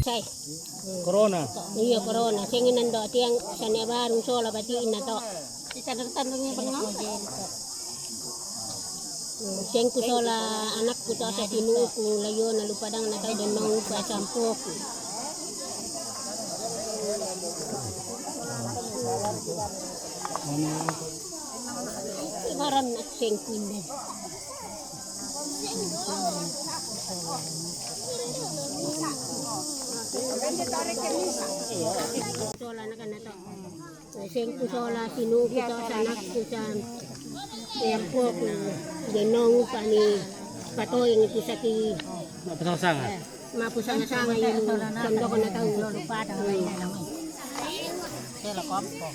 say. Corona. Iya corona. Singinan do tiang sana barung sola batiin na to. Tanong niya bang no? Sengku sola anakku to sa tinuku layo na lupadang na kay danong pa sampo. Maram na sengku din. Sola na kana to. Sengku sola tinuku to sa anakku sa tempo ko denong pani patoy ng pisaki mapusanga-sanga yung tondo ko na tayo lupad ang sila kompo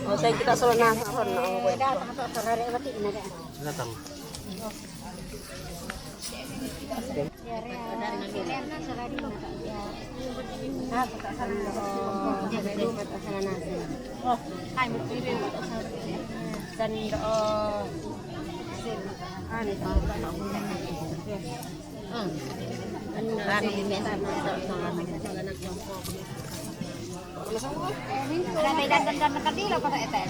oh, saya kita solo nasa ron na ang kwenta. Sarare mati na ga. Datang. May dandan na kadila pa sa ete.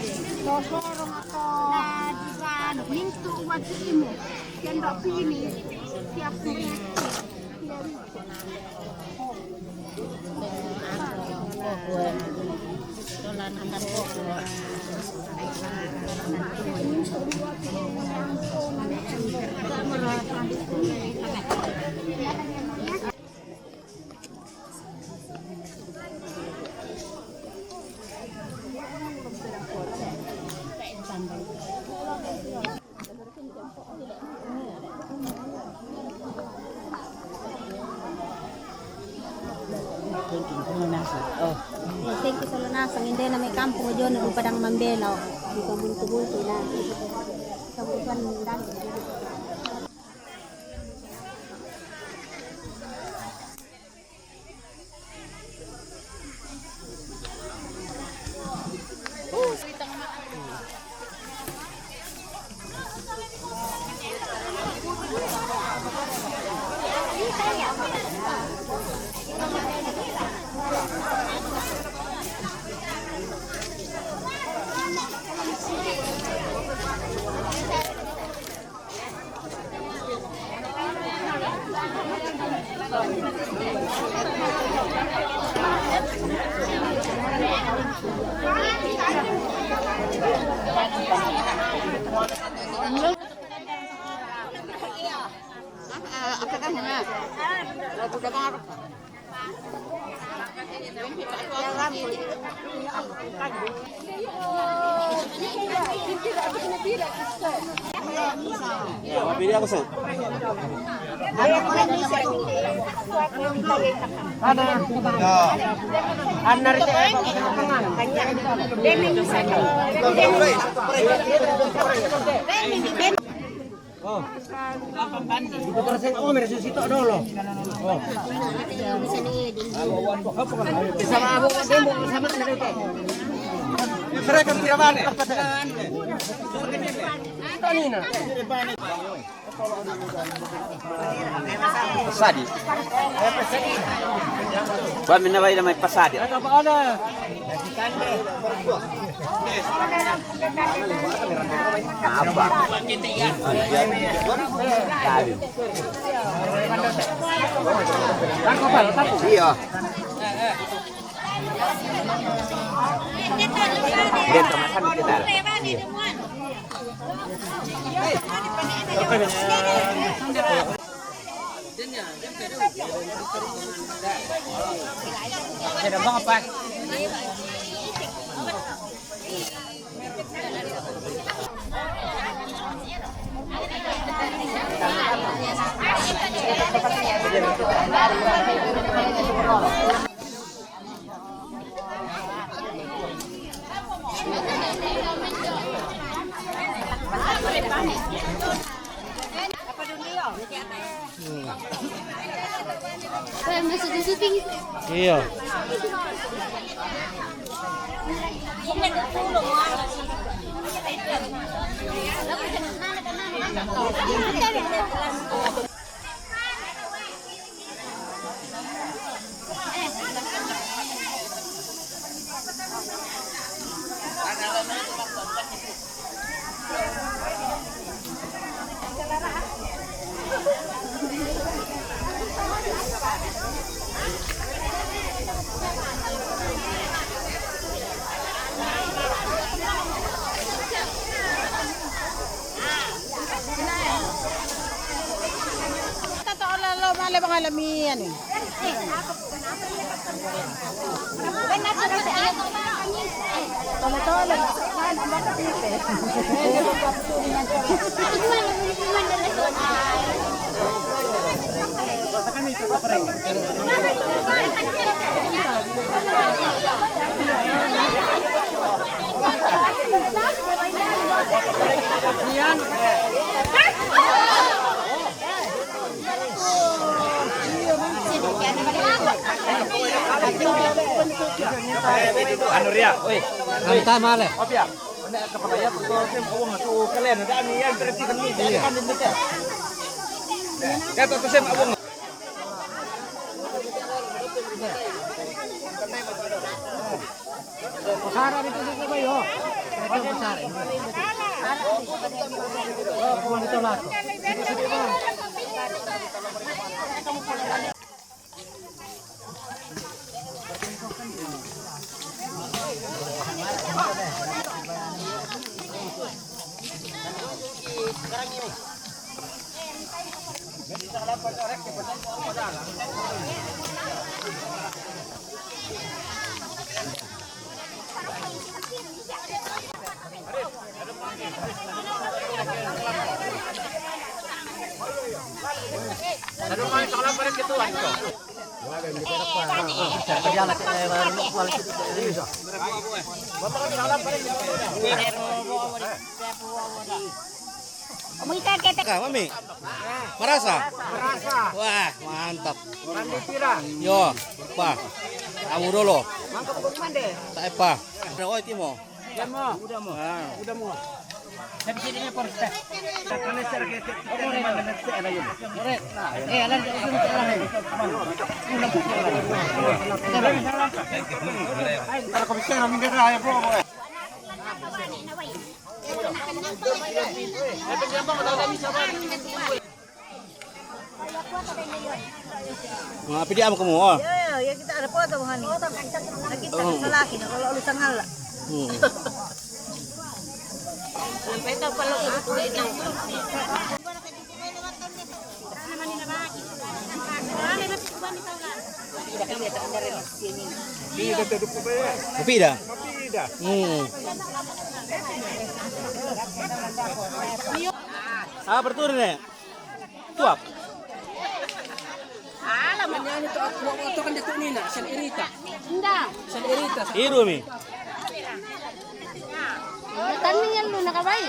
So sorong ako na disan mintu wajib mo. Yan do pini. Siap mo. Dolan andan ko. Thank you sa lanasang hindi na may kampo mo dyan, padang mambelaw. Hindi ka bunto-bunto na. Sa buwan mo lang. Mabili ako sir. Oh. Dito terus oh meron sito dolo. Oh. Sama ako demo sama na dito. Sira ka tiraban. Kanina. Pasadi. Ba minaway na may pasadi. Ano ba ana? Apa? Iya. Dito masan kita. Ada bang apa? na sa disiting. Iya. Totoo lang lo, mali mga lamian eh. Ano ria? Oi. Ang tama le. Opya. Ano ka papaya? Pagkakasem awang ako kalen ada ani yan berarti kan ni kan ni ka. Kata tu sem awang. Pasara dito dito kayo. Ito pasara. Oh, kuha nito lahat. Ano man sa kalam paret kituan ko. Berjalan ke baru kualitas itu. Kak, Mami. Merasa? Merasa. Wah, mantap. Orang dikira. Yo, pa. Kamu dulu. Mangkap kok mande. Tak apa. Oh, Timo. Udah mo. Udah mo. Udah mo. Tapi sini por step. Karena cara kita mana nanti ada yun. Alan Para kami siya namin gana ay bro. Mga pidiam kamu, oh. Ya kita ada foto bukan nih. Kita sa laki na kalau ulisan ngala. Sampai tahu kalau itu. Kopi dah. Berturun nih. Tuap. Iru mi. Taning yang lu nakabay.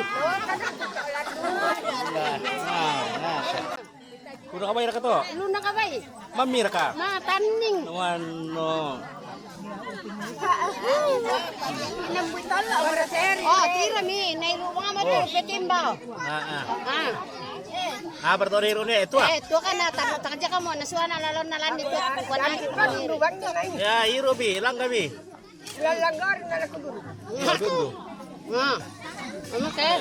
Udah kabay ra ka to? Lu nakabay. Mamir ka. Ma taning. Ano? Oh, tira mi, nairu mga madal petimba. Berturun iru nih. Tuap. Tu kan takja ka mo nasuana lalon nalan dito kuan Ya, iru bi, lang kami. Lalanggar na lang ko dun. Ano kay?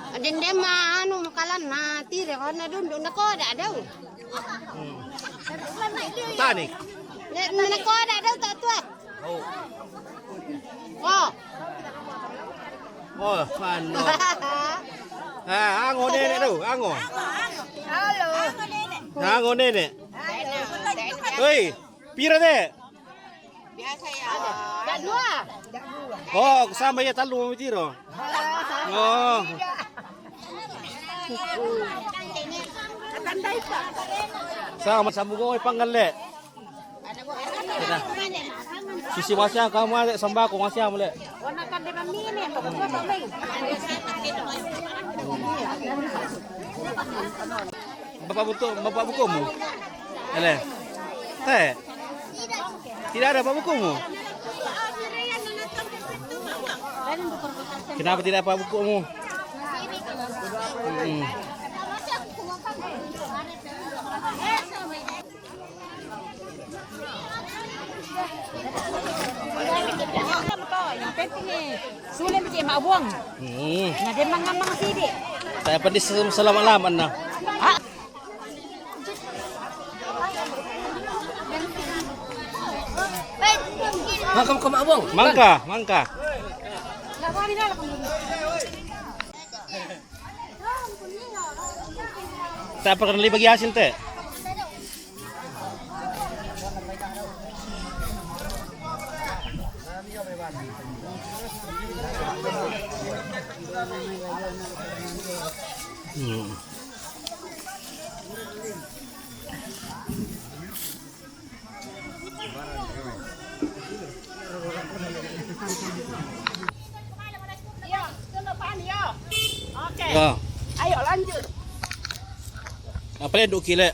Adende ma ano makalan na tire ko na dun ko da daw. Tani. Na ko da daw ta tuak. Oh. Oh, ano? Ango nene daw, ango. Halo. Ango nene. Hei, pira deh. Biasa ya. Da dua. Oh, sama ya talu tiro. Oh. Sama sambung ko panggalle. Sisi masya kamu ada sembako masya mule. Wana kan de mamine, pagkatwa pamay. bapak bukumu? Ele. Teh. Tidak ada bapak bukumu. Kenapa tidak bapak bukumu? Yang penting sulit macam mak buang. Nah dia mangamang sidik. Saya pedis selama-lama nah. Makam abang. Mangka. Tak pernah bagi hasil teh. Oke. Ya. Ayo lanjut. Apa le duk kile?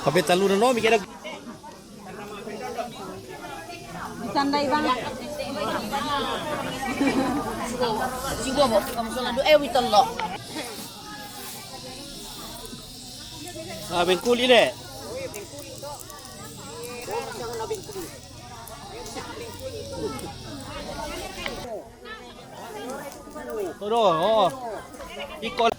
Kapit talun no mikir Sandai banget. Siguro mo, kamu selalu witan lo. bengkul ile. Todo, oh. Ikol.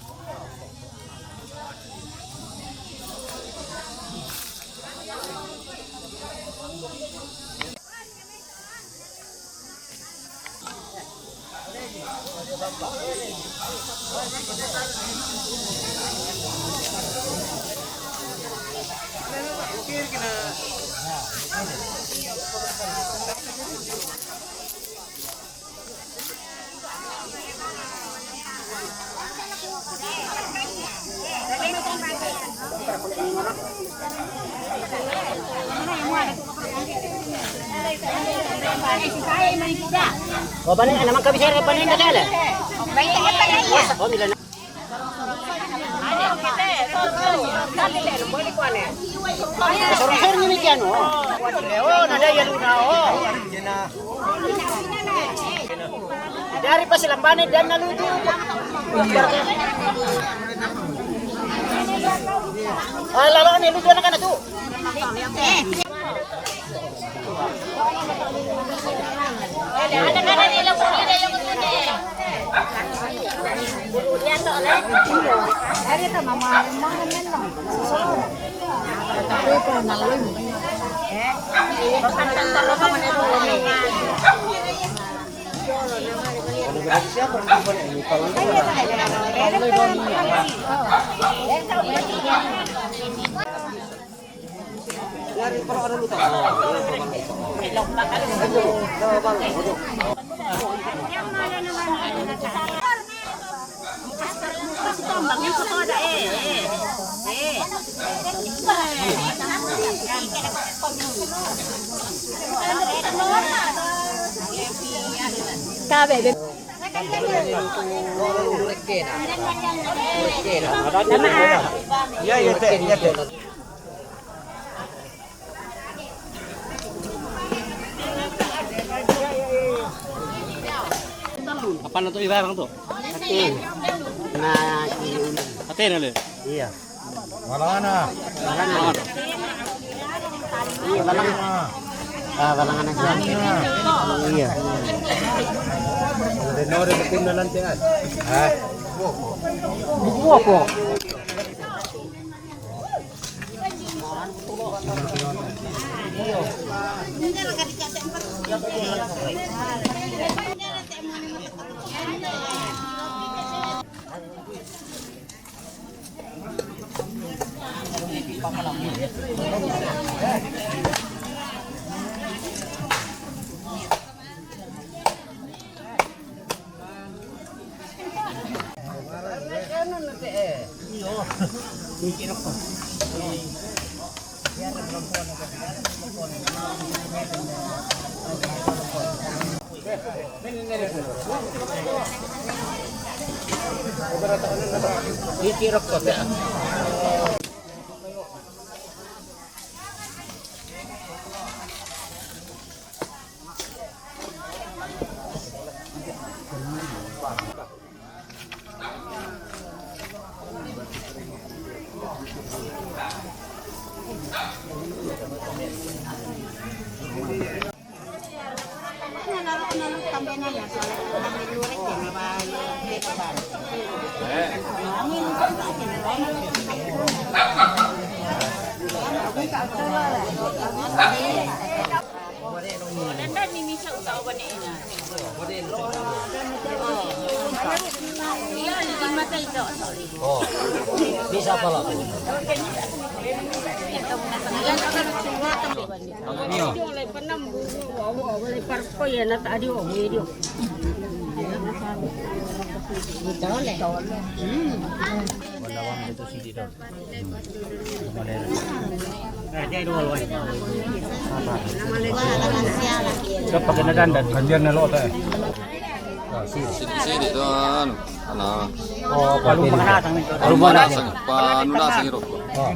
Oh, balik naman kami sa panin na kala. Oh, mila na. Sorong-sorong ni Mikian, oh. Oh, nadayan na, oh. Dari pa silang banit dan naluto. Ah, lalo ni luto na ka na to. Ada nila po nila yung luto. Yan to ulit. Ari ta mama men lang. Ito na lang. Basta talo pa man ito. Kabe. Ya, ya teh. Apa na to ibarang to? Atin. Na iunan. Ate na le. Iya. Wala na. Wala na. Iya, wala na. Ah, wala na siya. Iya. Denore bikin na lang tiyan. Ha? Buku ako. Ikirok to ya. Oh, bisa pala. Pakai dandan, ganjar nelo teh. Sini don, ano? Oh, palu pangatang nito. Panunasa iro. Oh.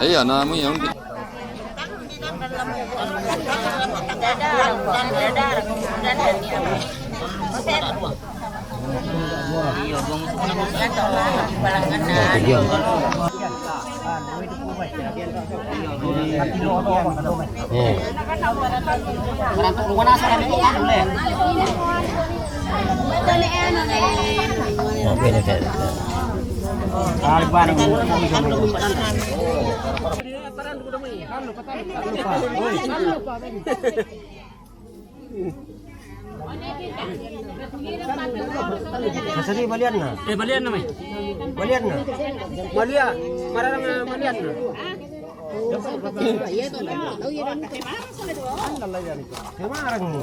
Iya, namu yang Sasali balian na. Balian na may. Balian na. Malia, marang malian na. Kemarang ni.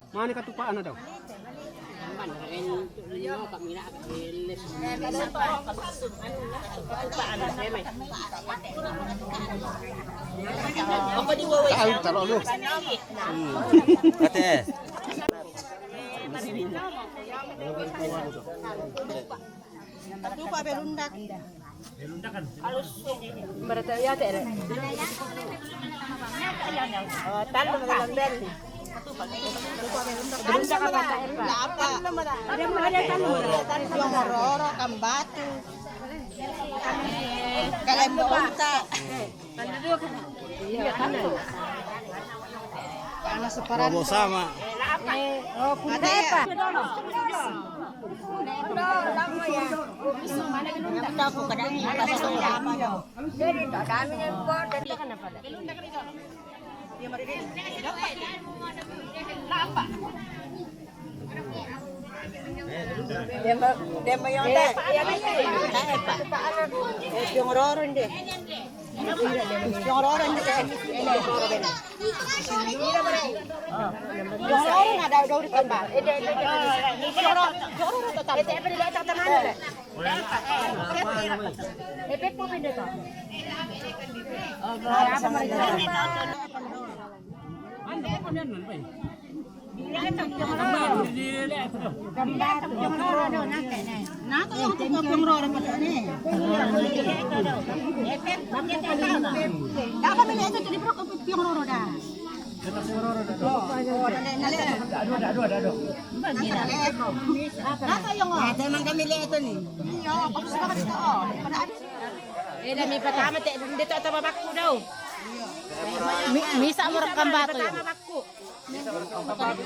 Mana katupaan na daw? Taruh lu. Kate. Lupa belundak. Roro, Kambatu, Kalembonta. Bobo sama. Ada apa? Aku kadang yung roro hindi. Yung roro hindi. Yung roro na daw di tambal. Yung roro total. Ito pa nila ito tanan. Epek po pinda to. Misa mo rekam bato yun.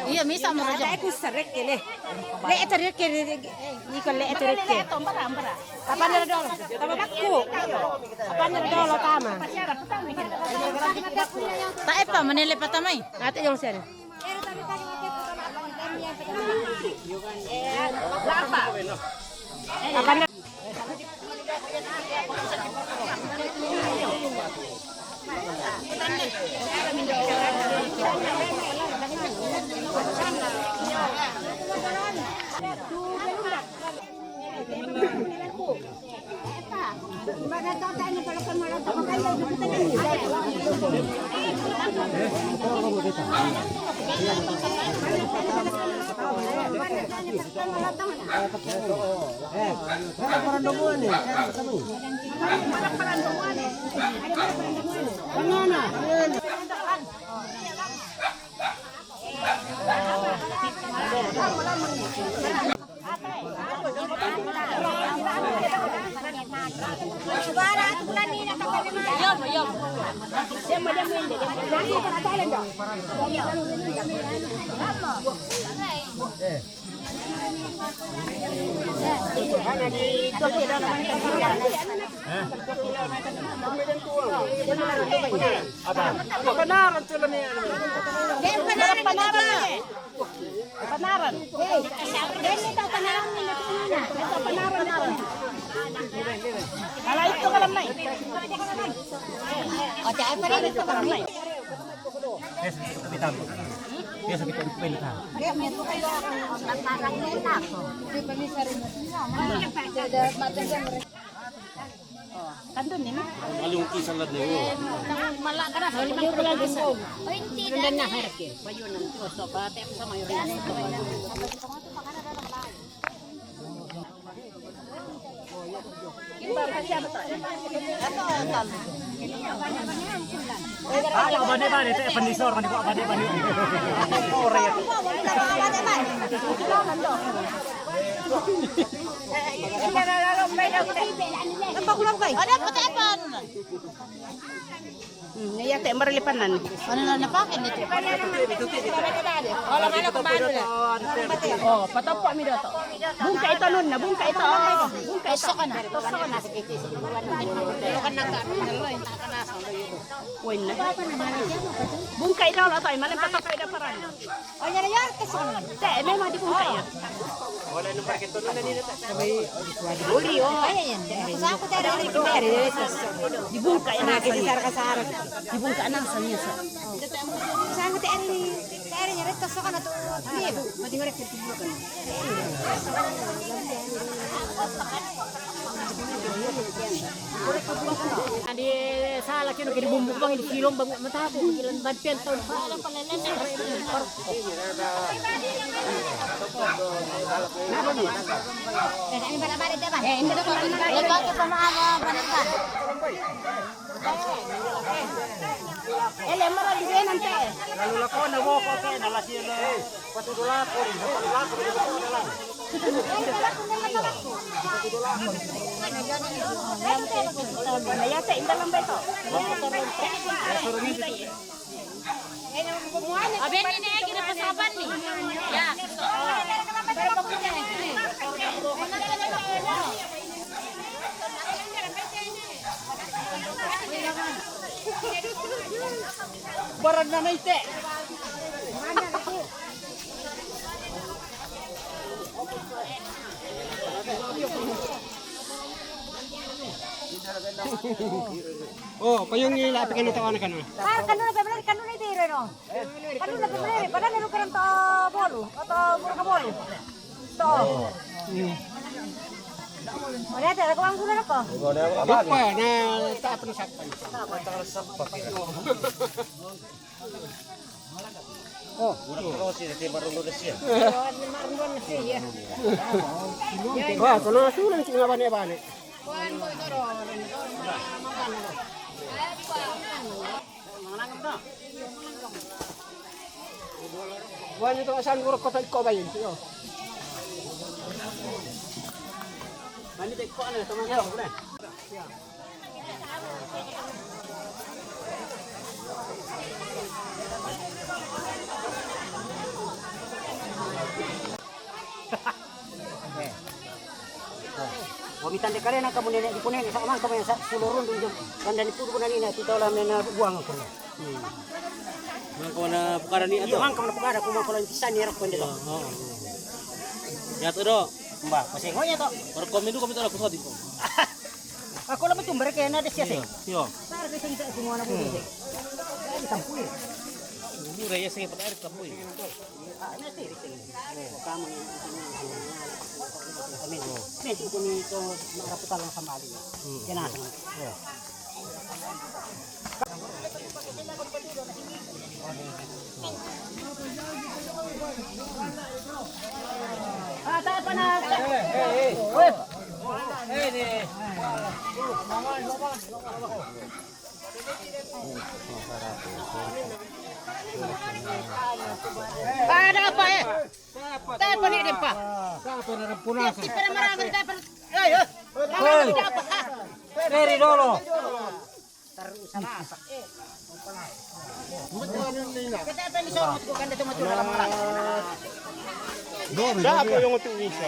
Iya, misa mo rekam. Aku seret kele. Le eterik kele. Ikon le eterik kele. Apa nila dolo? Tama bakku. Apa nila dolo tama? Tae pa, manili pa tamay. Ate yung sen. Lapa. Apa nila? Iya teh merlipanan. Ano na napakin ito? Oh, patapa mi dato. Bungka ito nun na, bungka ito. Bungka ito Iso ka na. Win na. Bungka ito na tayo, maling patapa ito paran. O, yan kasi. Teh, may madi bungka ya. Uli oh. Ayan yan. Saan ko tayo rin Di bungka ya na sa Di bungka na sa niya sa. Saan ko tayo rin yan. Ito ka na to. Madi ngorek sa tibukan. Adi salah kino kini bumbuk bang di kilom bang matapo kilan badpian tahun salah palalan na. Ini balik-balik deh, Pak. Ini udah balik-balik. Lepas ke pemahaman penekan. Lemar di sana nanti. Lalu lako na wo ko kay nalasi na patudula ko rin patudula ko rin. Nayate inda lang ba ito? Abang ini kita pasaban nih. Ya. Barang na naite. Oh, payung nila pakai nito anak kan. Kanuna dire no. Kanuna pemere, padahal lu kerem to bolu atau murah ka bolu. To. Mana ada kawang sudah apa? Apa na tak pernah sakpan. Oh, terus ini baru lulus ya. Wah, kalau sudah sih ngabane-bane. Bukan itu asal nguruk kota kau bayin, yo. Mani tek kau ana teman-teman, Mitanda kalian ang kamu nenek di punen sa amang kamu yang sa sulurun dun kan dan itu bukan ini kita lah mena buang aku. Mga ko na pukara ni Iyo ato. ang kamu na pagada kuma kalau intisan ni rak pende to. Ya to do. Mbak, masih ngonya to. Or komedo kami to la kusodi ko. Ako lang betul mereka na des yase. Yo. Sar ke sing semua na budi. Ini tampui. Ini raya sing padair kapoy. Ini sih sing. Kamu yang kami. Medyo ko ni to maraputal lang sa Bali. Janasa. Tayo pa na. Ada apa eh? Tayo pa ni din pa. Hindi pa na marami tayo pa. Peri dolo. Taruh sa masak. Kita pa ni somot ko kanda tumatula lang mga. Dapo yung utuwisa.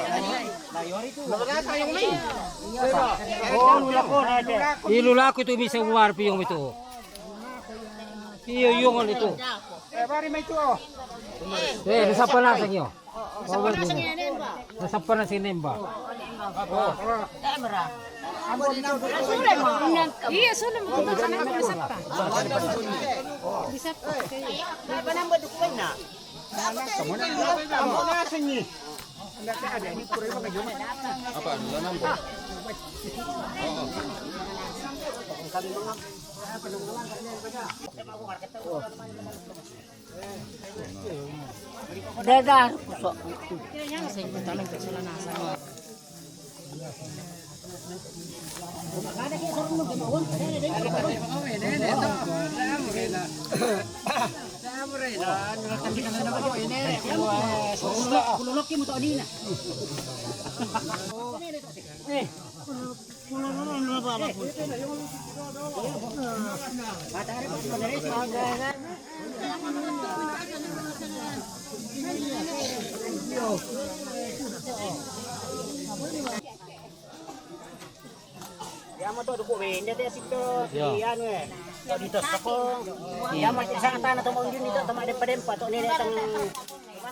Oh, lulako na ito. Ilulako ito bisa war piyong ito. Iyo yung ito. Bari may ito. Nasa panasang iyo. Nasa panasang nemba. Iya, sudah mau sana aku bisa pa. Bisa pa. Apa nambah dukuan na? Apa? Dula nambah. Dadar pusok. Kululok mo to adina. Yama to duko we, hindi tayo sito. Yan we. To dito sa ko. Yama sa tanah to mong dito tama dempa to nila tang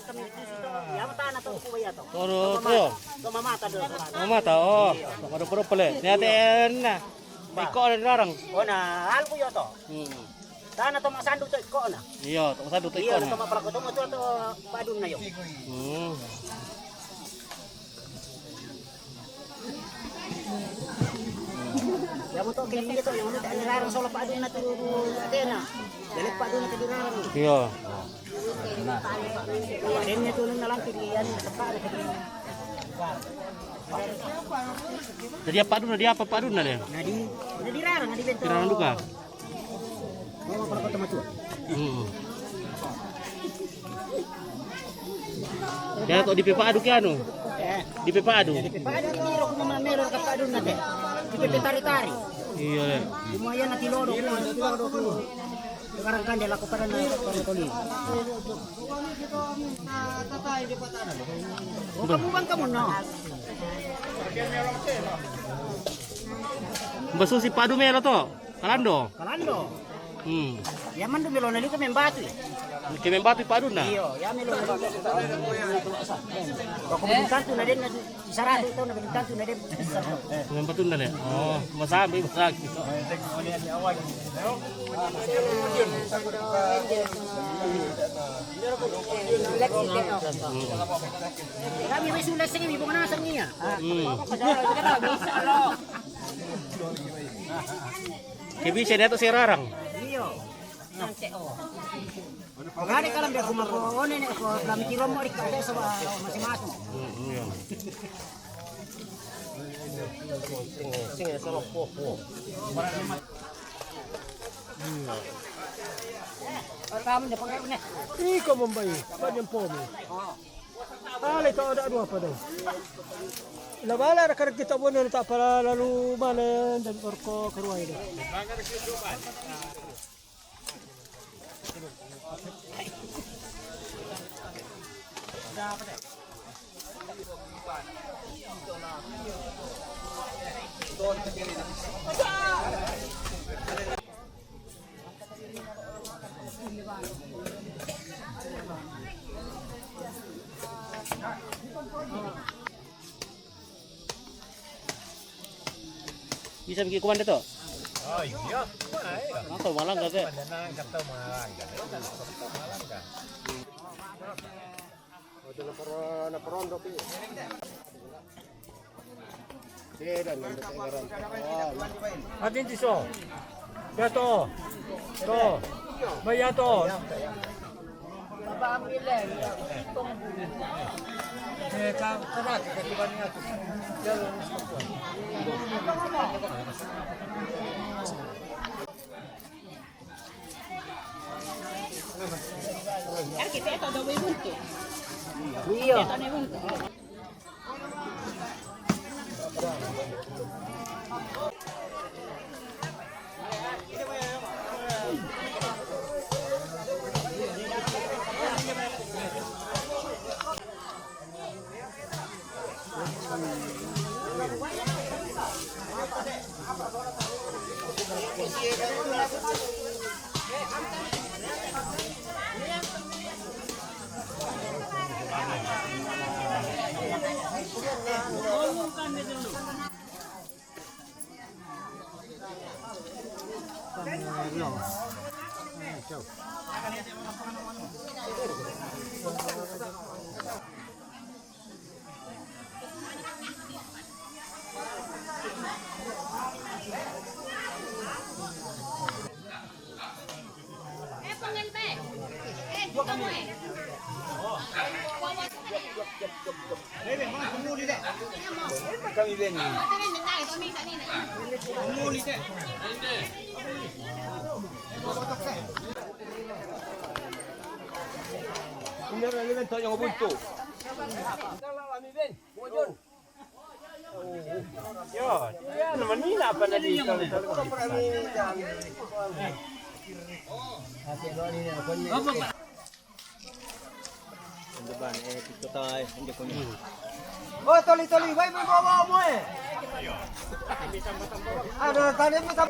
kami dito. Yama tanah to ko ya to. Toro to. To mamata do. Mama ta oh. Puro pala. Ni ate na. May ko na rarang. O na hal ko yo to. Tanah to masandu to ko na. Iyo, to sa duto Iya iko to na. maprako to mo to padun na yo. Yama to kini dito yung nilarang sa padun na to atena. Dalik padun na to dirarang. Iyo. Din niya tulong na lang kilian sa pare kini. Jadi apa dun? Dia apa padun na le? Nadi, nadi rarang nadi bento. Kirang duka. Mau para kota matu. Ya to di pepa adu ki anu. Di pepa adu. Paano tiro ko naman meron ka padun natin. Di tari-tari. Iya le. Lumayan na tilodo ko. Sekarang kan dia lakukan na kali. Bukan kamu no. Baso si padu melo to. Kalando. Kalando. Yaman do melo nali kami batu. Kami batu padu na. Iyo, ya melo. Kung bintanto na din na sarado ito na bintanto na din. Kami batu na le. Oh, masabi masagi. Kami may sulat sa kami kung nasang niya. Kebisa na to si Rarang. Iyo. Pagani ka lang dia kumakuha ni ako kami tiro mo rik ka sa masing-masing. Sing sa po. Kamu dia pakai ni. Iko Mumbai. Banyan po mo. Alay to ada dua pa daw. Labala ra karag kita bono ta para lalu mana dan orko karuay do. Bisa bikin kuman itu? Oh iya. Atau malang gak sih? Atin tiso. Ya to. To. Maya to. Iya. Oh, toli, wai bawa mo eh. Ada tadi minta.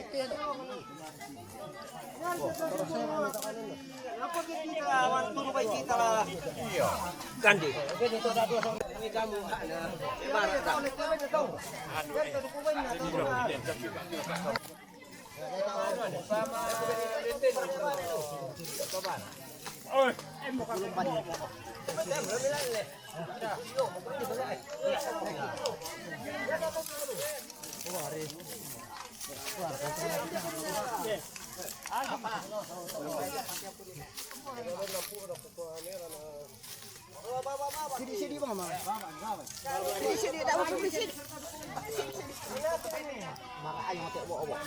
Apa kita waktu baik kita lah. Iya. Ganti. Ini kamu ada. Sini mama. Sini dah masuk di sini. Marah ayo mati obok-obok.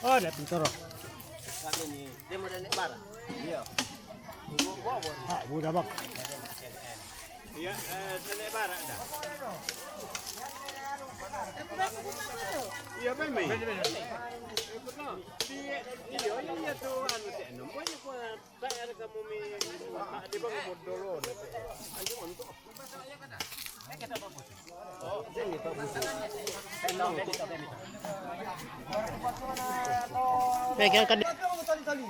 Oh, ada pintar. Ini dia mau naik barang. Iya. Ah, udah bak. Iya, naik barang dah. Iya, memang. Iya, iya tu anu tak nombor je pun tak ada kamu mi tak dia baru bodolo. Anjing untuk. Oh, jadi tak bisa. Senang kita ni. Pegang kan. Tali-tali.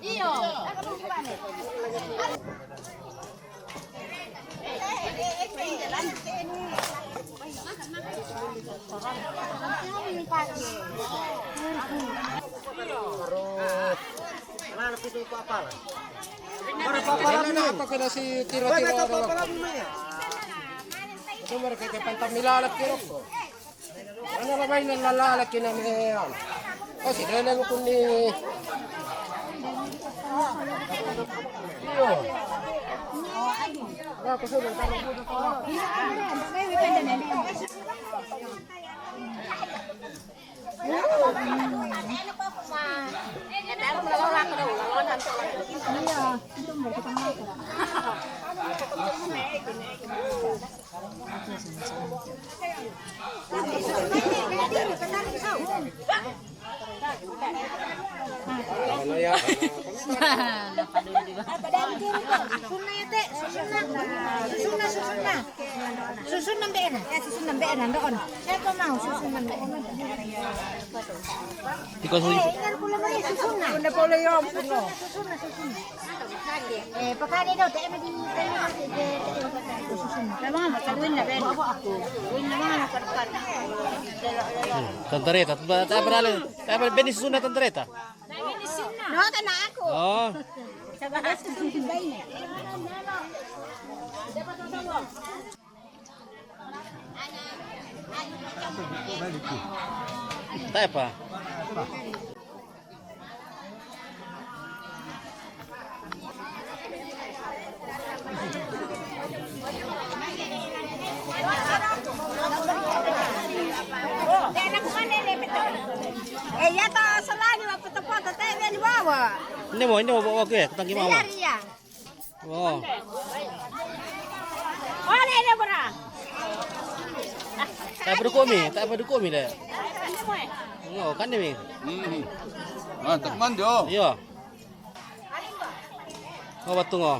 Iya, aku gimana? Mana itu apa lah? Apa kena si tiro-tiro orang? Itu mereka kepantang nilalak kiro ko. Ano ramay na nalalak kinamihan? Kasi dahil lang ko ni... Iyo. Ako sa mga tanong ko. Ano ya? Susun ng beena. Susun ng beena doon. Siapa mau susun ng beena? Ikaw sulit. Ingat pula mo susun na. Susun pula yung susun na. Pakani daw tayo na di susun. Tama mo kaduin na beena. Ako. Duin na mga nakarpan. Tantareta. Tayo benis susunod tantareta. No, kana ako. Oh. Sa bahas susun bay. Tayo pa. Ya ta salani mapatapata tayo ni bawa. Hindi mo bawa ko eh. Tatanggi mama. Iya. Oh. Ole na bara. Tayo berkomi deh. Oh, kan ni. Mantap man jo. Iya. Oh, batung oh.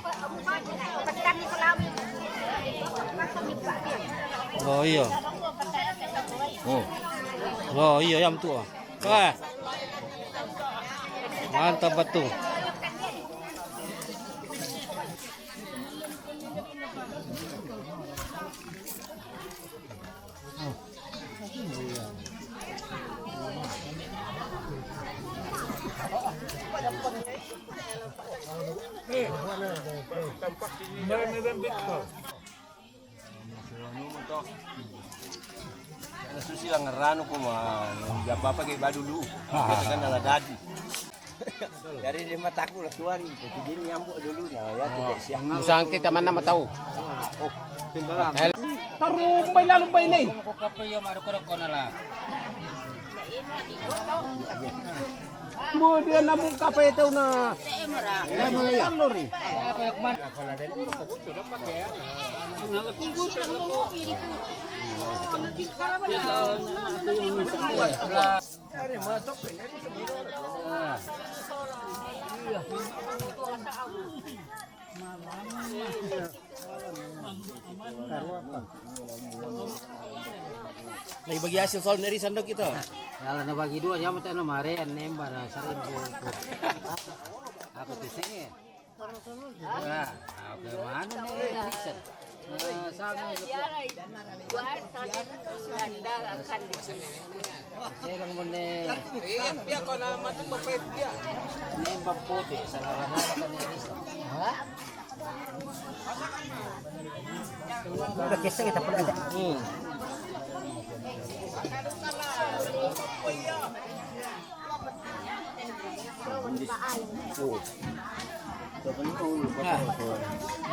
Oh, iya. Oh, iya yam tu. Wah. Mantap batung. Susi lang ngerano ko ya papa kay badulu. Kan ala dadi. Dari di mataku lah suari, jadi nyambuk dulu nah ya tidak siang. Musang kita mana matau. Tarumbay lalumbay ni. Ko kapayo marukuro na la. Kemudian namun kape itu na. Lagi bagi hasil soal dari sandok kita. Kalau na bagi dua jam tayo na mare nembar sarin po. Ako tising eh. Wala. Ako mana ni Nixon. Sama saya lang mo ni. Iya ko na matong papet dia. Nembar puti sa larana ka ni Nixon. Ha? Udah kisah kita pula ada.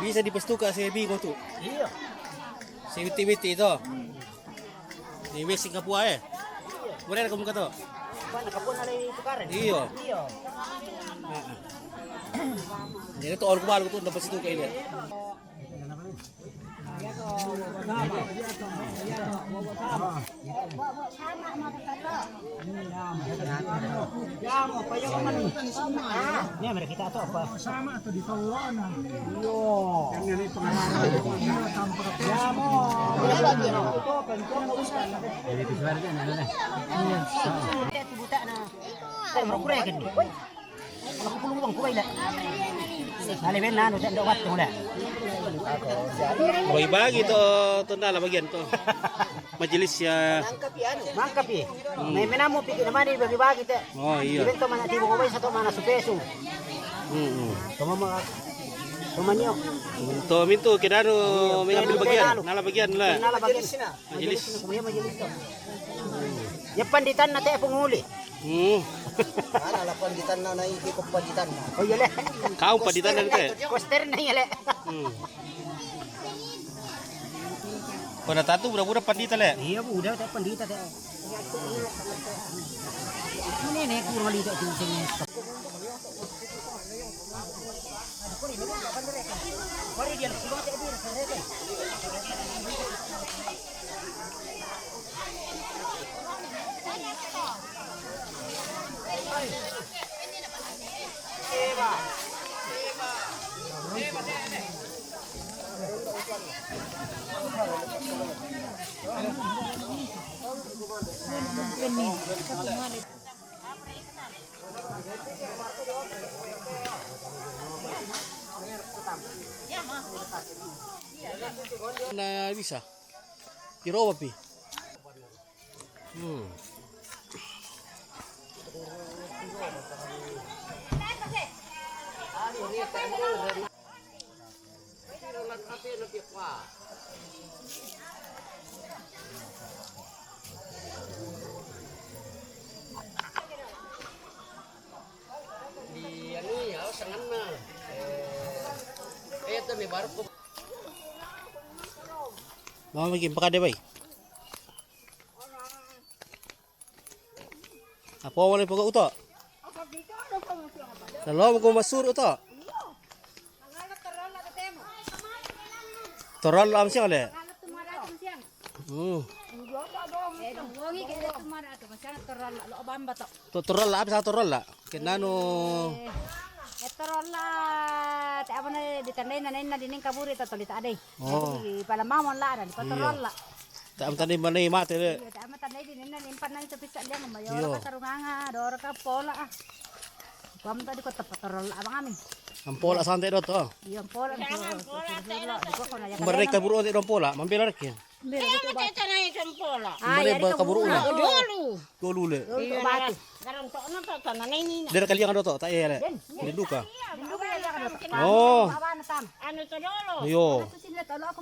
Bisa dipestuka si Ebi ko tu. Iya. Si witi-witi itu. Ni wis Singapura eh. Boleh kamu kata? Nakapun na rin tukaran. Iya. Iya. Jadi tu orang kumalu tu dapat situ kayak dia. Ini mereka kita atau apa? Sama atau di kawan. Yo. Yang ini pengalaman. Jadi itu sebenarnya ada. Iya. Itu buta na. Kau mereka kan? Kalau aku peluang kau ilah. Nali benar, udah dawat tu dah. Bagi-bagi tu nala bagian tu. Majelis ya. Mangkap ya. May menamu pikir nama ni bagi-bagi tu. Oh iya. Ibento mana tibo kau satu mana supesu. Kamu mah Tumaniok. Untuk mintu kita mengambil bagian, nala bagian lah. Nala bagian sini. Majelis. Majelis to. Ya panditan na tayo panguli. Ala panditan na naikikop panditan na. Oh yale. Kau paditan dan teh. Koster na yale. Pada tatu budak-budak panditan le. Iya bu, udah tayo pandita tayo. Ini nih kurang lihat tu sini. Mari dia siapa tak ada rasa. Na bisa. Kiro apa pi? Di anu ya sanganna. Ito ni baru ko. Mau bikin pakade bay. Apa wala pagka uto? Kalau mo masur uto. Toral am siya le. Toral la sa toral la. Kenano Etorol la, te abang na ditandai na nain na dining kaburi ta tolit adai. Oh. Palamamon la dan patorol la. tak tani manay mate le. Te ama tandai din na nimpan na sa pisa dia mayor ka sarunganga, dor ka pola ah. Kuam tadi ko ta patorol la abang amin. Ampola santai dot to. Iya pola ko ko na ya. Mereka kaburu ati dompola, mampir arek. Mira gitu ba. Mare ba kaburu na. Dulu. Dulu le. Batu. Garang to na to tananay ni. Dari kali yang dot ta le. Diduka. Dindu ba ya kan. Oh. Awan tam. Ano to dolo. Yo. Sila tolo ako.